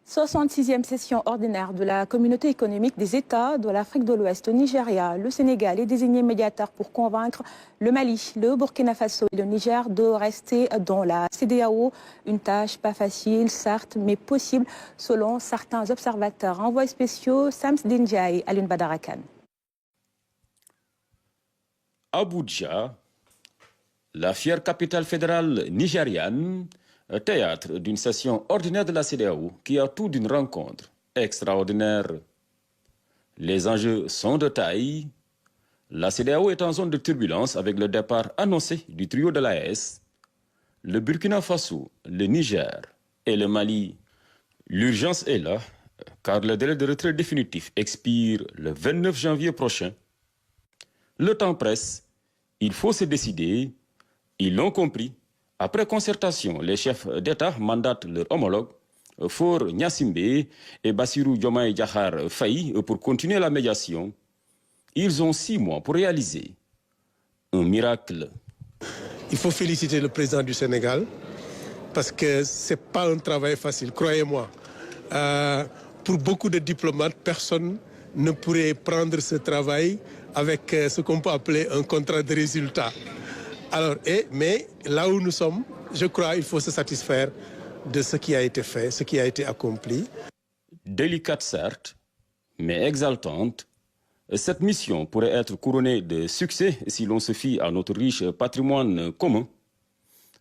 66e session ordinaire de la Communauté économique des États de l'Afrique de l'Ouest au Nigeria. Le Sénégal est désigné médiateur pour convaincre le Mali, le Burkina Faso et le Niger de rester dans la CEDEAO. Une tâche pas facile, certes, mais possible selon certains observateurs. Envoyés spéciaux, Sams Dindiaye et Alun Badara Kane. Abuja, la fière capitale fédérale nigériane, théâtre d'une session ordinaire de la CEDEAO qui a tout d'une rencontre extraordinaire. Les enjeux sont de taille. La CEDEAO est en zone de turbulence avec le départ annoncé du trio de l'AES, le Burkina Faso, le Niger et le Mali. L'urgence est là, car le délai de retrait définitif expire le 29 janvier prochain. Le temps presse, il faut se décider, ils l'ont compris. Après concertation, les chefs d'État mandatent leurs homologues, Faure Gnassingbé et Bassirou Diomaye Diakhar Faye, pour continuer la médiation. Ils ont 6 mois pour réaliser un miracle. Il faut féliciter le président du Sénégal parce que ce n'est pas un travail facile, croyez-moi. Pour beaucoup de diplomates, personne ne pourrait prendre ce travail avec ce qu'on peut appeler un contrat de résultat. Alors, mais là où nous sommes, je crois qu'il faut se satisfaire de ce qui a été fait, ce qui a été accompli. Délicate certes, mais exaltante, cette mission pourrait être couronnée de succès si l'on se fie à notre riche patrimoine commun.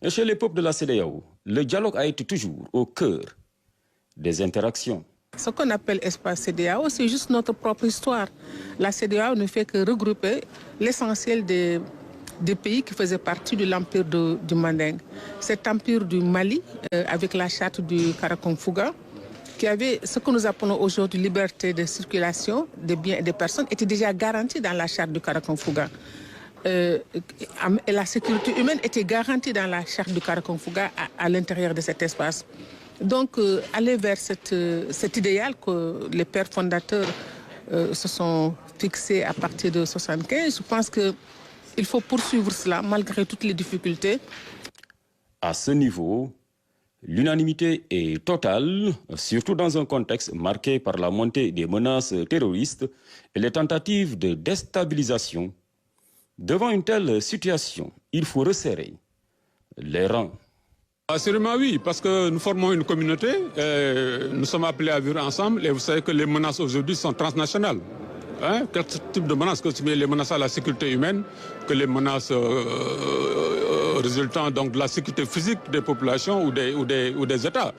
Chez les peuples de la CEDEAO, le dialogue a été toujours au cœur des interactions. Ce qu'on appelle espace CEDEAO, c'est juste notre propre histoire. La CEDEAO ne fait que regrouper l'essentiel des pays qui faisaient partie de l'empire du Manding. Cet empire du Mali, avec la charte du Karakoum-Fouga, qui avait ce que nous appelons aujourd'hui liberté de circulation des biens et des personnes, était déjà garantie dans la charte du Karakoum-Fouga. Et la sécurité humaine était garantie dans la charte du Karakoum-Fouga à l'intérieur de cet espace. Donc, aller vers cet idéal que les pères fondateurs se sont fixés à partir de 1975, je pense qu'il faut poursuivre cela malgré toutes les difficultés. À ce niveau, l'unanimité est totale, surtout dans un contexte marqué par la montée des menaces terroristes et les tentatives de déstabilisation. Devant une telle situation, il faut resserrer les rangs. Assurément oui, parce que nous formons une communauté, nous sommes appelés à vivre ensemble et vous savez que les menaces aujourd'hui sont transnationales. Quel type de menaces, que ce soit les menaces à la sécurité humaine, que les menaces résultant donc de la sécurité physique des populations ou des États.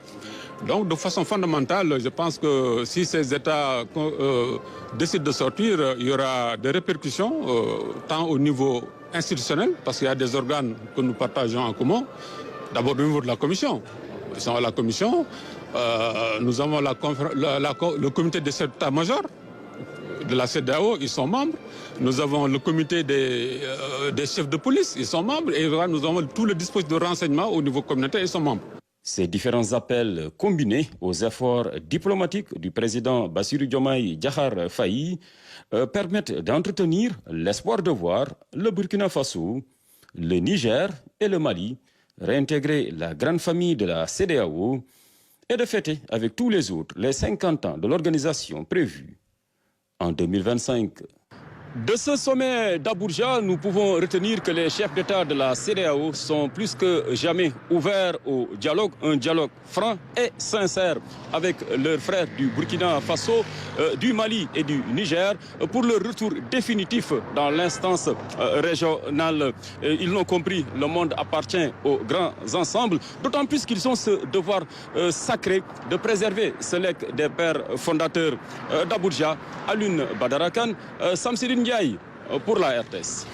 Donc de façon fondamentale, je pense que si ces États décident de sortir, il y aura des répercussions tant au niveau institutionnel, parce qu'il y a des organes que nous partageons en commun. D'abord au niveau de la Commission. Ils sont à la Commission. Nous avons le comité des chefs d'état-major de la CEDEAO, ils sont membres. Nous avons le comité des chefs de police, ils sont membres. Et nous avons tout le dispositif de renseignement au niveau communautaire, ils sont membres. Ces différents appels combinés aux efforts diplomatiques du président Bassirou Diomaye Diakhar Faye permettent d'entretenir l'espoir de voir le Burkina Faso, le Niger et le Mali réintégrer la grande famille de la CEDEAO et de fêter avec tous les autres les 50 ans de l'organisation prévue en 2025. De ce sommet d'Abuja, nous pouvons retenir que les chefs d'État de la CEDEAO sont plus que jamais ouverts au dialogue, un dialogue franc et sincère avec leurs frères du Burkina Faso, du Mali et du Niger pour leur retour définitif dans l'instance régionale. Ils l'ont compris, le monde appartient aux grands ensembles, d'autant plus qu'ils ont ce devoir sacré de préserver ce legs des pères fondateurs d'Abuja, Alun Badara Kane, Samsidine Ndiaye pour la RTS.